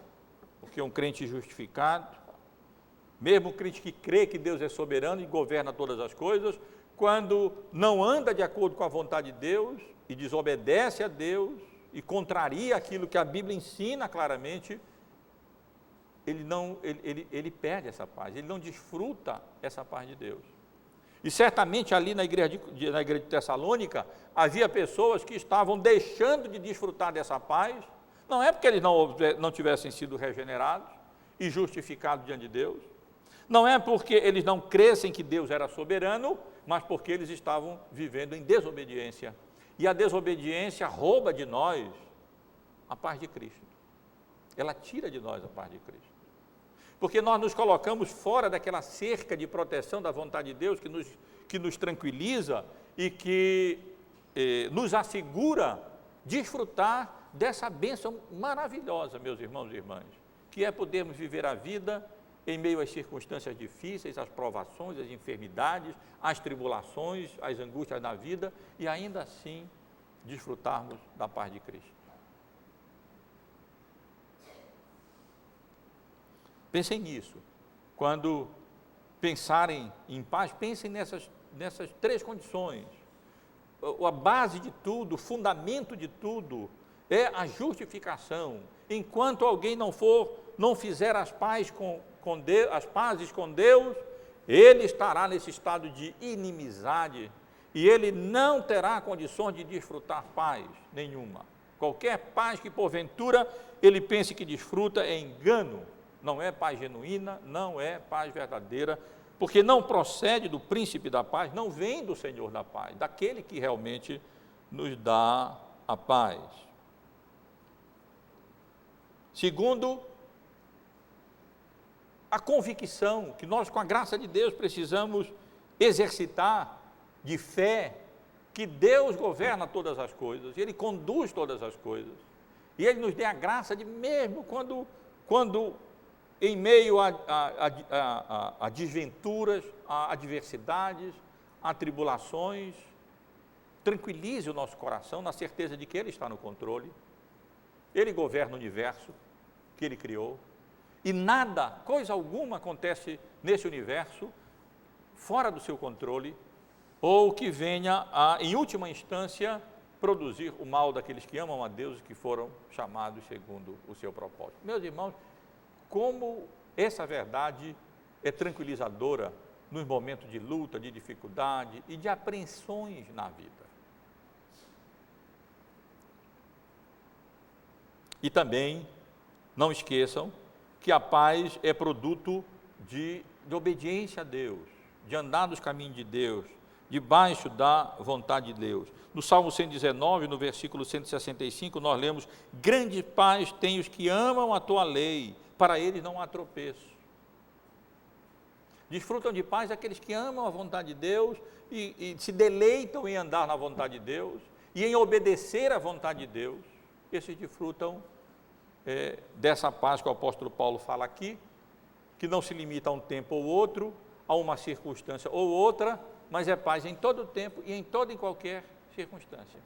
porque um crente justificado, mesmo um crente que crê que Deus é soberano e governa todas as coisas, quando não anda de acordo com a vontade de Deus e desobedece a Deus e contraria aquilo que a Bíblia ensina claramente, ele perde essa paz, ele não desfruta essa paz de Deus. E certamente ali na igreja de Tessalônica, havia pessoas que estavam deixando de desfrutar dessa paz, não é porque eles não tivessem sido regenerados e justificados diante de Deus, não é porque eles não crescem que Deus era soberano, mas porque eles estavam vivendo em desobediência. E a desobediência rouba de nós a paz de Cristo. Ela tira de nós a paz de Cristo. Porque nós nos colocamos fora daquela cerca de proteção da vontade de Deus que nos tranquiliza e que nos assegura desfrutar dessa bênção maravilhosa, meus irmãos e irmãs, que é podermos viver a vida em meio às circunstâncias difíceis, às provações, às enfermidades, às tribulações, às angústias da vida e ainda assim desfrutarmos da paz de Cristo. Pensem nisso. Quando pensarem em paz, pensem nessas três condições. A base de tudo, o fundamento de tudo é a justificação. Enquanto alguém não fizer as pazes com Deus, ele estará nesse estado de inimizade e ele não terá condições de desfrutar paz nenhuma. Qualquer paz que porventura ele pense que desfruta é engano. Não é paz genuína, não é paz verdadeira, porque não procede do príncipe da paz, não vem do Senhor da paz, daquele que realmente nos dá a paz. Segundo, a convicção que nós, com a graça de Deus, precisamos exercitar de fé, que Deus governa todas as coisas, Ele conduz todas as coisas, e Ele nos dê a graça de, mesmo quando em meio a desventuras, a adversidades, a tribulações, tranquilize o nosso coração na certeza de que Ele está no controle, Ele governa o universo que Ele criou, e nada, coisa alguma acontece nesse universo fora do seu controle, ou que venha a, em última instância, produzir o mal daqueles que amam a Deus e que foram chamados segundo o seu propósito. Meus irmãos, como essa verdade é tranquilizadora nos momentos de luta, de dificuldade e de apreensões na vida. E também, não esqueçam, que a paz é produto de obediência a Deus, de andar nos caminhos de Deus, debaixo da vontade de Deus. No Salmo 119, no versículo 165, nós lemos: grande paz tem os que amam a tua lei, para eles não há tropeço. Desfrutam de paz aqueles que amam a vontade de Deus e se deleitam em andar na vontade de Deus e em obedecer à vontade de Deus. Esses desfrutam dessa paz que o apóstolo Paulo fala aqui, que não se limita a um tempo ou outro, a uma circunstância ou outra, mas é paz em todo o tempo e em toda e qualquer circunstância.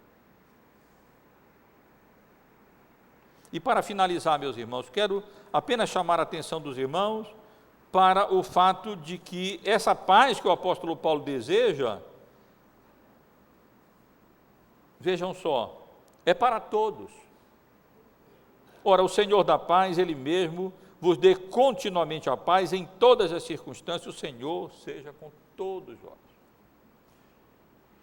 E para finalizar, meus irmãos, quero apenas chamar a atenção dos irmãos para o fato de que essa paz que o apóstolo Paulo deseja, vejam só, é para todos. Ora, o Senhor da paz, Ele mesmo vos dê continuamente a paz em todas as circunstâncias, o Senhor seja com todos vós.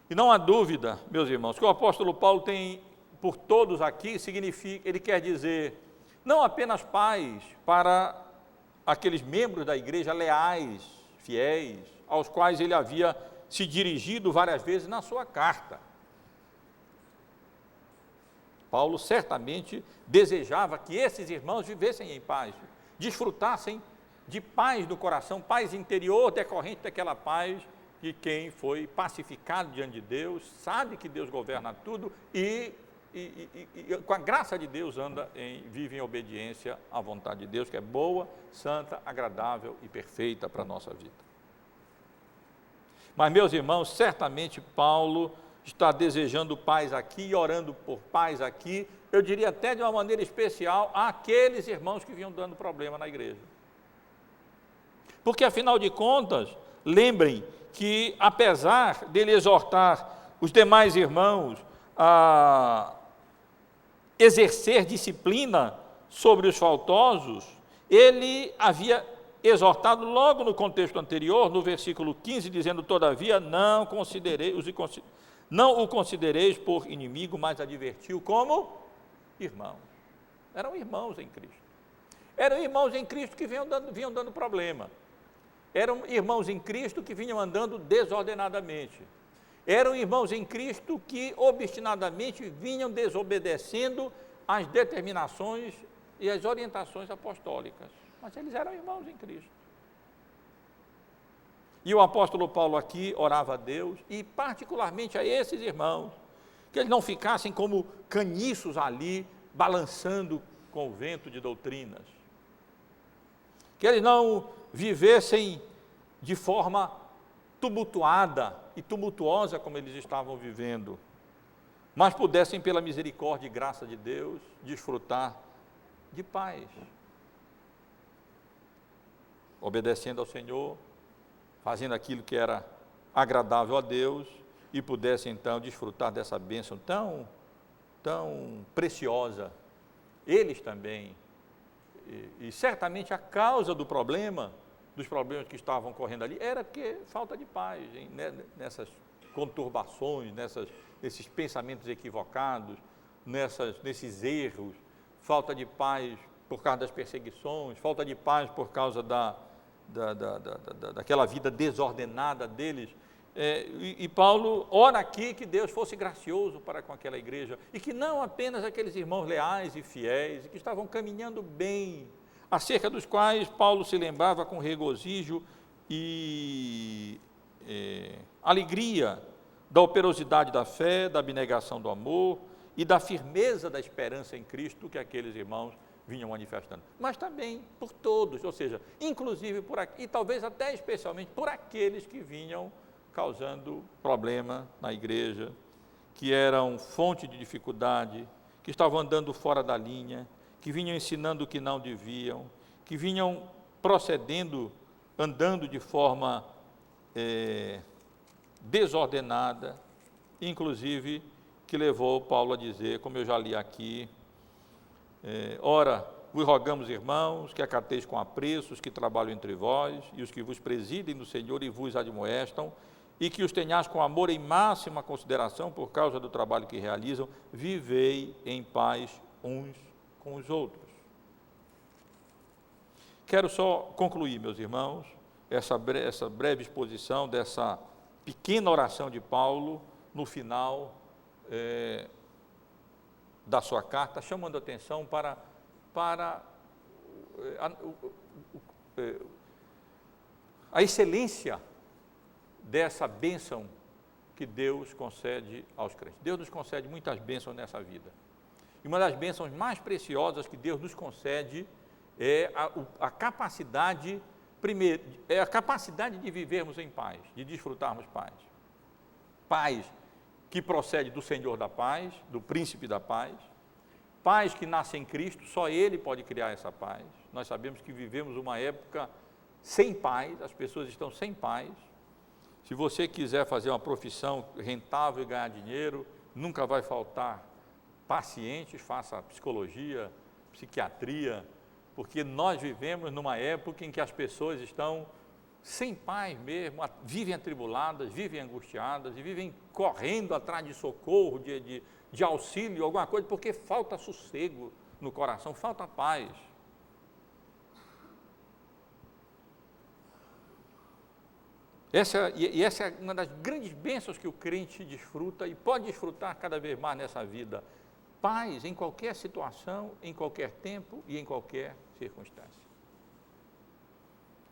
E não há dúvida, meus irmãos, que o apóstolo Paulo tem por todos aqui, significa, ele quer dizer, não apenas paz para aqueles membros da igreja leais, fiéis, aos quais ele havia se dirigido várias vezes na sua carta. Paulo certamente desejava que esses irmãos vivessem em paz, desfrutassem de paz do coração, paz interior decorrente daquela paz que quem foi pacificado diante de Deus, sabe que Deus governa tudo e com a graça de Deus vive em obediência à vontade de Deus, que é boa, santa, agradável e perfeita para a nossa vida. Mas, meus irmãos, certamente Paulo está desejando paz aqui e orando por paz aqui, eu diria até de uma maneira especial, àqueles irmãos que vinham dando problema na igreja. Porque, afinal de contas, lembrem que, apesar dele exortar os demais irmãos a exercer disciplina sobre os faltosos, ele havia exortado logo no contexto anterior, no versículo 15, dizendo: todavia não o considereis por inimigo, mas advertiu como irmãos. Eram irmãos em Cristo. Eram irmãos em Cristo que vinham dando problema. Eram irmãos em Cristo que vinham andando desordenadamente. Eram irmãos em Cristo que obstinadamente vinham desobedecendo às determinações e às orientações apostólicas. Mas eles eram irmãos em Cristo. E o apóstolo Paulo aqui orava a Deus, e particularmente a esses irmãos, que eles não ficassem como caniços ali, balançando com o vento de doutrinas. Que eles não vivessem de forma tumultuada e tumultuosa como eles estavam vivendo, mas pudessem, pela misericórdia e graça de Deus, desfrutar de paz, obedecendo ao Senhor, fazendo aquilo que era agradável a Deus, e pudessem então desfrutar dessa bênção tão preciosa, eles também, e certamente a causa dos problemas que estavam correndo ali, era porque falta de paz, nessas conturbações, nesses pensamentos equivocados, nesses erros, falta de paz por causa das perseguições, falta de paz por causa daquela vida desordenada deles. E Paulo ora aqui que Deus fosse gracioso para com aquela igreja, e que não apenas aqueles irmãos leais e fiéis, e que estavam caminhando bem, acerca dos quais Paulo se lembrava com regozijo e alegria, da operosidade da fé, da abnegação do amor e da firmeza da esperança em Cristo que aqueles irmãos vinham manifestando. Mas também por todos, ou seja, inclusive por aqui, e talvez até especialmente por aqueles que vinham causando problema na igreja, que eram fonte de dificuldade, que estavam andando fora da linha, que vinham ensinando o que não deviam, que vinham procedendo, andando de forma desordenada, inclusive que levou Paulo a dizer, como eu já li aqui, ora, vos rogamos, irmãos, que acateis com apreço os que trabalham entre vós e os que vos presidem no Senhor e vos admoestam, e que os tenhais com amor em máxima consideração por causa do trabalho que realizam, vivei em paz uns com os outros. Quero só concluir, meus irmãos, essa breve exposição dessa pequena oração de Paulo no final da sua carta, chamando a atenção para a excelência dessa bênção que Deus concede aos crentes. Deus nos concede muitas bênçãos nessa vida. E uma das bênçãos mais preciosas que Deus nos concede é a capacidade, primeiro, é a capacidade de vivermos em paz, de desfrutarmos paz. Paz que procede do Senhor da paz, do Príncipe da paz. Paz que nasce em Cristo, só Ele pode criar essa paz. Nós sabemos que vivemos uma época sem paz, as pessoas estão sem paz. Se você quiser fazer uma profissão rentável e ganhar dinheiro, nunca vai faltar pacientes, faça psicologia, psiquiatria, porque nós vivemos numa época em que as pessoas estão sem paz mesmo, vivem atribuladas, vivem angustiadas e vivem correndo atrás de socorro, de auxílio, alguma coisa, porque falta sossego no coração, falta paz. Essa é uma das grandes bênçãos que o crente desfruta e pode desfrutar cada vez mais nessa vida. Paz em qualquer situação, em qualquer tempo e em qualquer circunstância.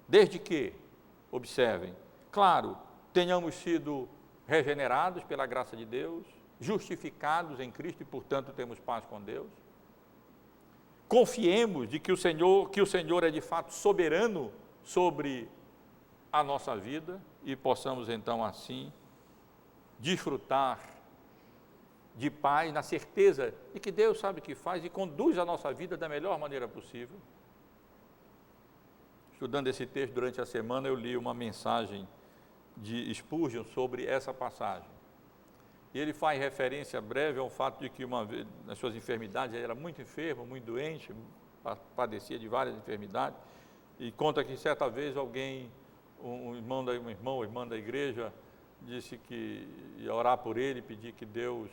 Desde que, observem, claro, tenhamos sido regenerados pela graça de Deus, justificados em Cristo e, portanto, temos paz com Deus. Confiemos de que o Senhor é de fato soberano sobre a nossa vida e possamos então assim desfrutar de paz, na certeza de que Deus sabe o que faz e conduz a nossa vida da melhor maneira possível. Estudando esse texto durante a semana, eu li uma mensagem de Spurgeon sobre essa passagem. E ele faz referência breve ao fato de que uma vez, nas suas enfermidades, ele era muito enfermo, muito doente, padecia de várias enfermidades, e conta que certa vez alguém, um irmão ou irmã da igreja, disse que ia orar por ele, pedir que Deus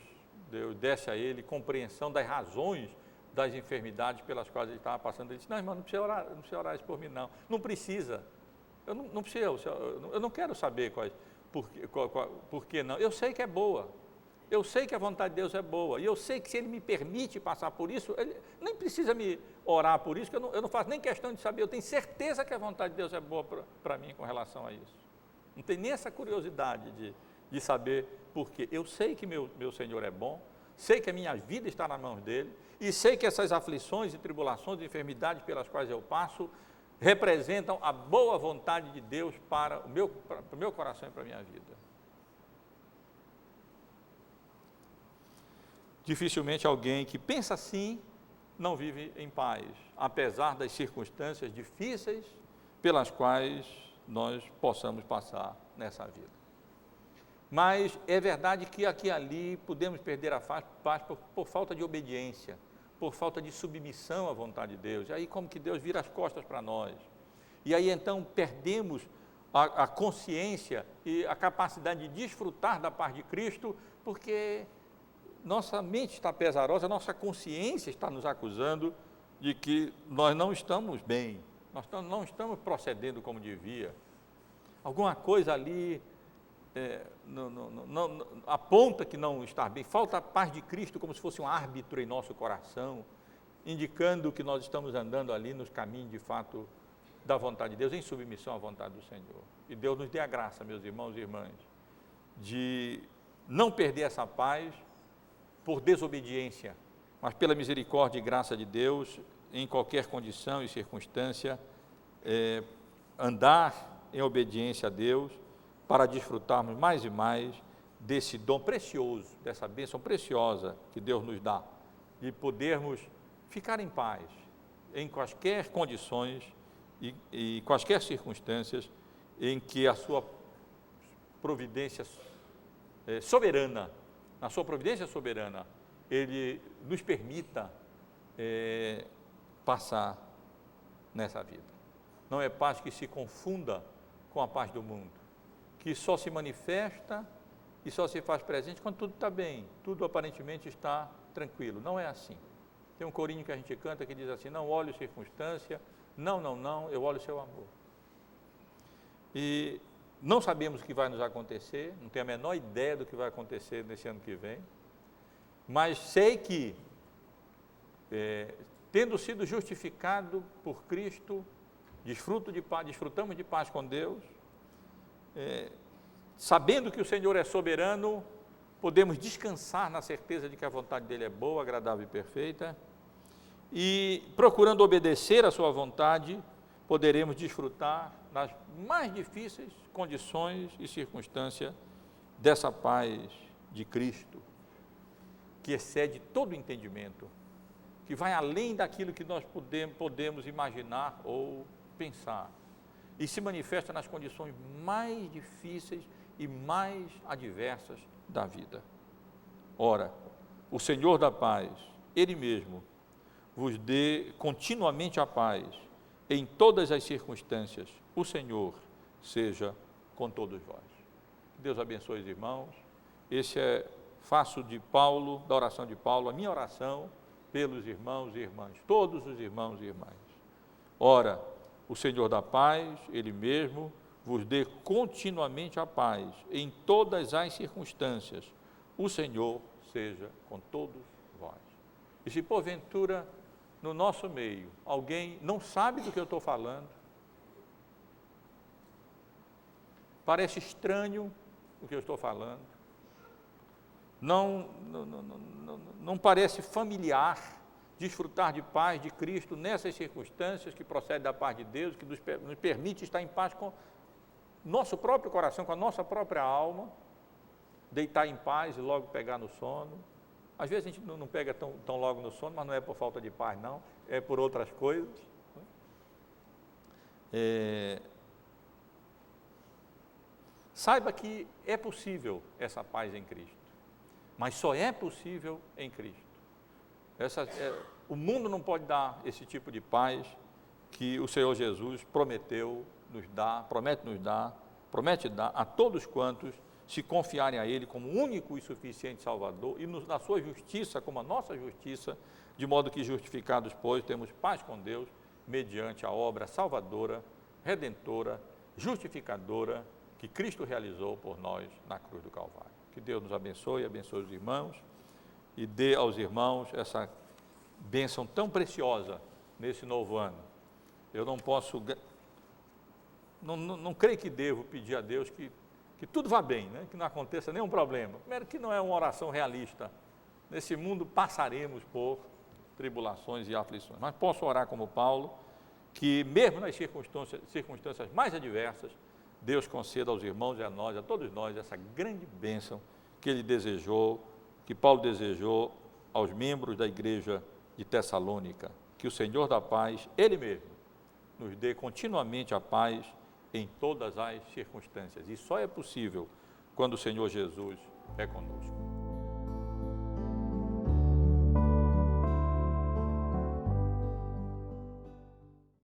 desse a ele compreensão das razões das enfermidades pelas quais ele estava passando. Ele disse, não, irmão, não precisa orar isso por mim, não. Não precisa. Eu não quero saber por que não. Eu sei que é boa. Eu sei que a vontade de Deus é boa. E eu sei que se Ele me permite passar por isso, Ele nem precisa me orar por isso, que eu não faço nem questão de saber. Eu tenho certeza que a vontade de Deus é boa para mim com relação a isso. Não tem nem essa curiosidade de saber por quê. Eu sei que meu Senhor é bom, sei que a minha vida está nas mãos dEle, e sei que essas aflições e tribulações e enfermidades pelas quais eu passo, representam a boa vontade de Deus para o meu coração e para a minha vida. Dificilmente alguém que pensa assim não vive em paz, apesar das circunstâncias difíceis pelas quais nós possamos passar nessa vida. Mas é verdade que aqui e ali podemos perder a paz por falta de obediência, por falta de submissão à vontade de Deus. E aí como que Deus vira as costas para nós. E aí então perdemos a consciência e a capacidade de desfrutar da paz de Cristo, porque nossa mente está pesarosa, nossa consciência está nos acusando de que nós não estamos bem, nós não estamos procedendo como devia. Alguma coisa ali aponta que não está bem, falta a paz de Cristo como se fosse um árbitro em nosso coração, indicando que nós estamos andando ali nos caminhos de fato da vontade de Deus, em submissão à vontade do Senhor. E Deus nos dê a graça, meus irmãos e irmãs, de não perder essa paz por desobediência, mas pela misericórdia e graça de Deus, em qualquer condição e circunstância, andar em obediência a Deus, para desfrutarmos mais e mais desse dom precioso, dessa bênção preciosa que Deus nos dá, de podermos ficar em paz, em quaisquer condições e quaisquer circunstâncias em que a sua providência soberana, na sua providência soberana, Ele nos permita passar nessa vida. Não é paz que se confunda com a paz do mundo, que só se manifesta e só se faz presente quando tudo está bem, tudo aparentemente está tranquilo. Não é assim. Tem um corinho que a gente canta que diz assim: não olho circunstância, não, eu olho o seu amor. E não sabemos o que vai nos acontecer, não tenho a menor ideia do que vai acontecer nesse ano que vem, mas sei que, tendo sido justificado por Cristo, desfrutamos de paz com Deus, sabendo que o Senhor é soberano, podemos descansar na certeza de que a vontade dEle é boa, agradável e perfeita, e procurando obedecer a sua vontade, poderemos desfrutar nas mais difíceis condições e circunstâncias dessa paz de Cristo, que excede todo entendimento, que vai além daquilo que nós podemos imaginar ou pensar, e se manifesta nas condições mais difíceis e mais adversas da vida. Ora, o Senhor da paz, Ele mesmo, vos dê continuamente a paz, em todas as circunstâncias. O Senhor seja com todos vós. Deus abençoe os irmãos. Faço de Paulo, da oração de Paulo, a minha oração pelos irmãos e irmãs, todos os irmãos e irmãs. Ora, o Senhor da paz, Ele mesmo, vos dê continuamente a paz, em todas as circunstâncias. O Senhor seja com todos vós. E se porventura, no nosso meio, alguém não sabe do que eu estou falando, parece estranho o que eu estou falando, não parece familiar desfrutar de paz de Cristo nessas circunstâncias que procedem da paz de Deus, que nos permite estar em paz com nosso próprio coração, com a nossa própria alma, deitar em paz e logo pegar no sono. Às vezes a gente não pega tão logo no sono, mas não é por falta de paz, não, é por outras coisas. Saiba que é possível essa paz em Cristo, mas só é possível em Cristo. O mundo não pode dar esse tipo de paz que o Senhor Jesus promete dar a todos quantos se confiarem a Ele como único e suficiente Salvador e na sua justiça como a nossa justiça, de modo que justificados, pois, temos paz com Deus mediante a obra salvadora, redentora, justificadora que Cristo realizou por nós na cruz do Calvário. Que Deus nos abençoe os irmãos e dê aos irmãos essa bênção tão preciosa nesse novo ano. Eu não posso, não creio que devo pedir a Deus que tudo vá bem, né? Que não aconteça nenhum problema. Primeiro que não é uma oração realista. Nesse mundo passaremos por tribulações e aflições, mas posso orar como Paulo, que mesmo nas circunstâncias mais adversas, Deus conceda aos irmãos e a nós, a todos nós, essa grande bênção que Ele desejou, que Paulo desejou aos membros da igreja de Tessalônica, que o Senhor da paz, Ele mesmo, nos dê continuamente a paz em todas as circunstâncias. E só é possível quando o Senhor Jesus é conosco.